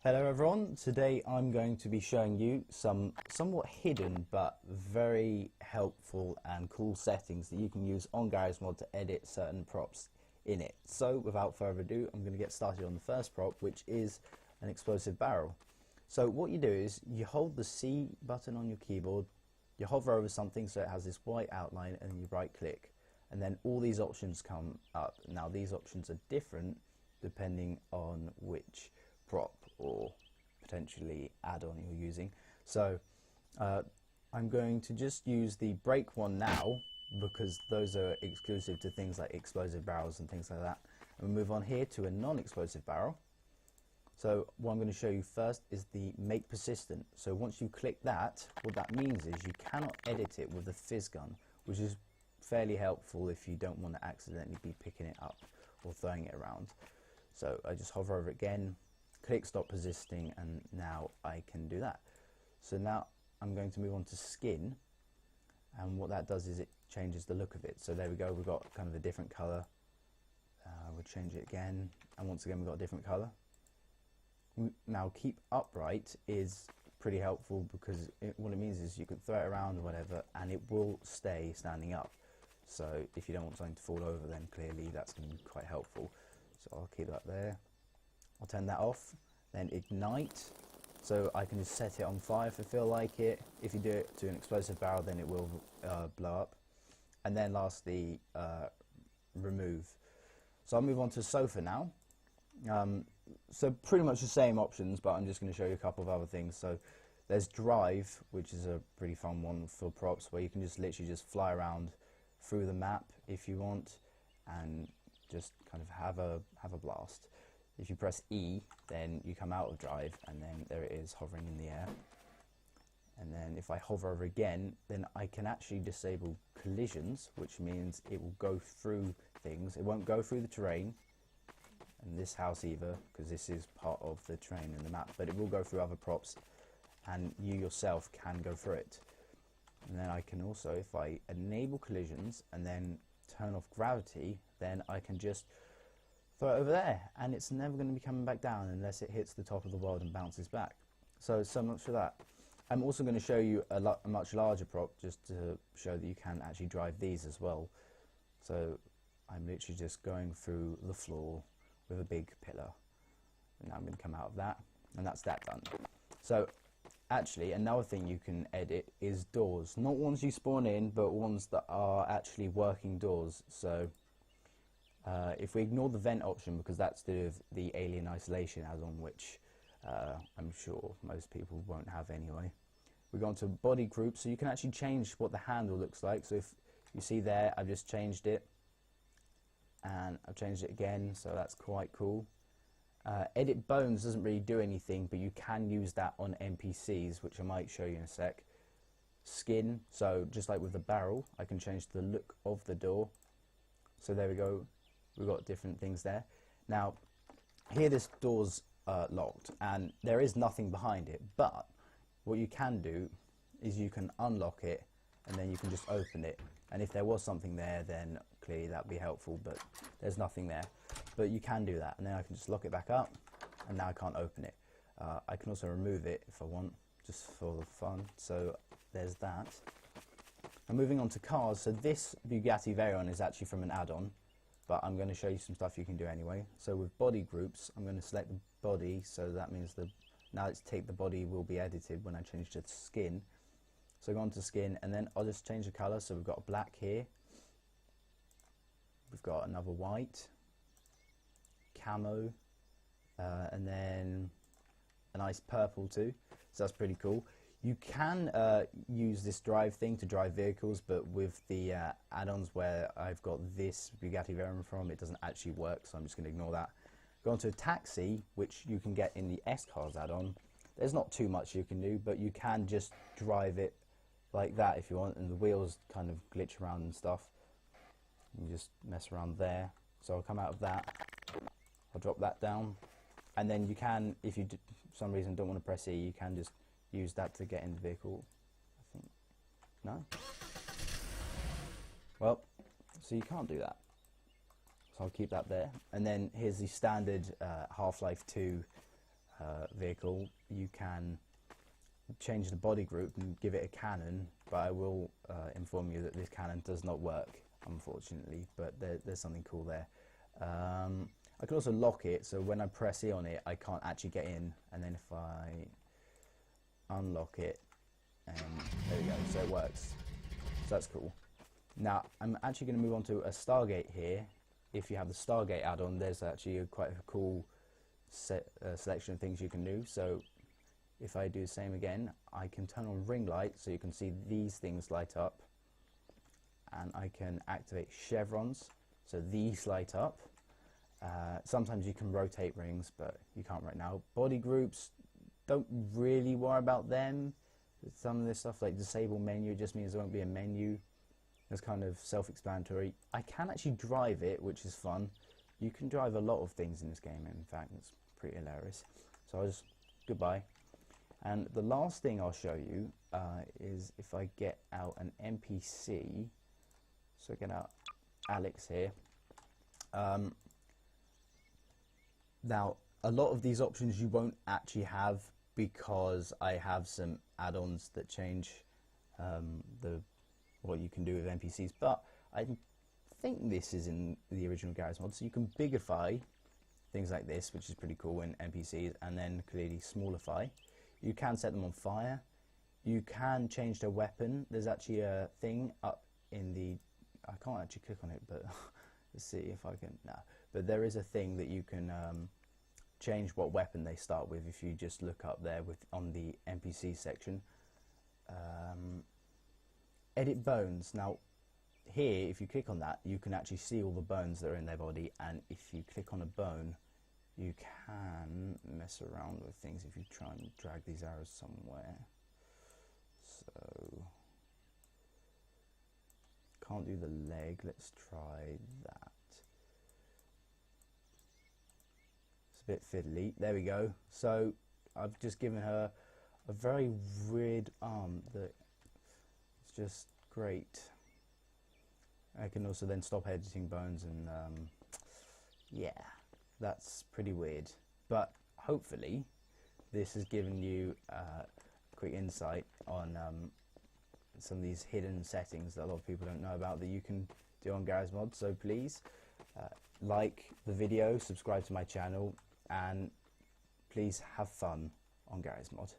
Hello everyone, today I'm going to be showing you some somewhat hidden but very helpful and cool settings that you can use on Garry's Mod to edit certain props in it. So without further ado, I'm going to get started on the first prop, which is an explosive barrel. So what you do is you hold the C button on your keyboard, you hover over something so it has this white outline, and you right click, and then all these options come up. Now these options are different depending on which prop or potentially add-on you're using. So I'm going to just use the brake one now because those are exclusive to things like explosive barrels and things like that. And we'll move on here to a non-explosive barrel. So what I'm going to show you first is the make persistent. So once you click that, what that means is you cannot edit it with the fizz gun, which is fairly helpful if you don't want to accidentally be picking it up or throwing it around. So I just hover over it again, click stop persisting, and now I can do that. So now I'm going to move on to skin, and what that does is it changes the look of it. So there we go, we've got kind of a different color. We'll change it again, and once again we've got a different color. Now keep upright is pretty helpful because what it means is you can throw it around or whatever and it will stay standing up. So if you don't want something to fall over, then clearly that's going to be quite helpful. So I'll keep that there. I'll turn that off, then ignite, so I can just set it on fire if I feel like it. If you do it to an explosive barrel, then it will blow up. And then lastly, remove. So I'll move on to sofa now. So pretty much the same options, but I'm just going to show you a couple of other things. So there's drive, which is a pretty fun one for props, where you can just literally just fly around through the map if you want, and just kind of have a blast. If you press E, then you come out of drive, and then there it is hovering in the air. And then if I hover over again, then I can actually disable collisions, which means it will go through things. It won't go through the terrain and this house either, because this is part of the terrain in the map, but it will go through other props, and you yourself can go through it. And then I can also, if I enable collisions and then turn off gravity, then I can just throw it over there, and it's never going to be coming back down unless it hits the top of the world and bounces back. So much for that. I'm also going to show you a much larger prop just to show that you can actually drive these as well. So I'm literally just going through the floor with a big pillar, and now I'm going to come out of that, and that's that done. So actually another thing you can edit is doors, not ones you spawn in, but ones that are actually working doors. So if we ignore the vent option, because that's to do with the alien isolation add-on, which I'm sure most people won't have anyway, we go on to body group, so you can actually change what the handle looks like. So if you see there, I've just changed it, and I've changed it again, so that's quite cool. Edit bones doesn't really do anything, but you can use that on NPCs, which I might show you in a sec. Skin, so just like with the barrel, I can change the look of the door. So there we go, we've got different things there. Now here this door's locked and there is nothing behind it, but what you can do is you can unlock it and then you can just open it, and if there was something there, then clearly that would be helpful, but there's nothing there. But you can do that, and then I can just lock it back up, and now I can't open it. I can also remove it if I want, just for the fun. So there's that. Now moving on to cars, so this Bugatti Veyron is actually from an add-on, but I'm going to show you some stuff you can do anyway. So with body groups, I'm going to select the body, so that means now let's take the body will be edited when I change to skin. So go on to skin, and then I'll just change the colour. So we've got a black here, we've got another white, camo, and then a nice purple too, so that's pretty cool. You can use this drive thing to drive vehicles, but with the add-ons where I've got this Bugatti Veyron from, it doesn't actually work, so I'm just going to ignore that. Go on to a taxi, which you can get in the S-Cars add-on. There's not too much you can do, but you can just drive it like that if you want, and the wheels kind of glitch around and stuff. You just mess around there. So I'll come out of that, I'll drop that down, and then you can, if you for some reason don't want to press E, you can just use that to get in the vehicle. I think, no? Well, so you can't do that. So I'll keep that there. And then here's the standard Half-Life 2 vehicle, you can change the body group and give it a cannon, but I will inform you that this cannon does not work, unfortunately, but there's something cool there. I can also lock it, so when I press E on it, I can't actually get in, and then if I unlock it, there we go, so it works. So that's cool. Now, I'm actually going to move on to a Stargate here. If you have the Stargate add-on, there's actually quite a cool selection of things you can do. So if I do the same again, I can turn on ring light so you can see these things light up, and I can activate chevrons so these light up. Sometimes you can rotate rings, but you can't right now. Body groups, don't really worry about them. Some of this stuff like disable menu just means there won't be a menu. It's kind of self-explanatory. I can actually drive it, which is fun. You can drive a lot of things in this game, in fact. It's pretty hilarious. So I'll just, goodbye. And the last thing I'll show you is if I get out an NPC. So I get out Alex here. Now, a lot of these options you won't actually have because I have some add-ons that change what you can do with NPCs, but I think this is in the original Garry's mod, so you can bigify things like this, which is pretty cool in NPCs, and then clearly smallify. You can set them on fire. You can change their weapon. There's actually a thing up in the, I can't actually click on it, but let's see if I can, no. But there is a thing that you can change what weapon they start with if you just look up there on the NPC section. Edit bones. Now here, if you click on that, you can actually see all the bones that are in their body, and if you click on a bone, you can mess around with things if you try and drag these arrows somewhere. So, can't do the leg, let's try that. It's a bit fiddly, there we go. So, I've just given her a very weird arm that it's just great. I can also then stop editing bones and yeah, that's pretty weird. But hopefully this has given you a quick insight on some of these hidden settings that a lot of people don't know about that you can do on Garry's mod. So please like the video, subscribe to my channel, and please have fun on Garry's mod.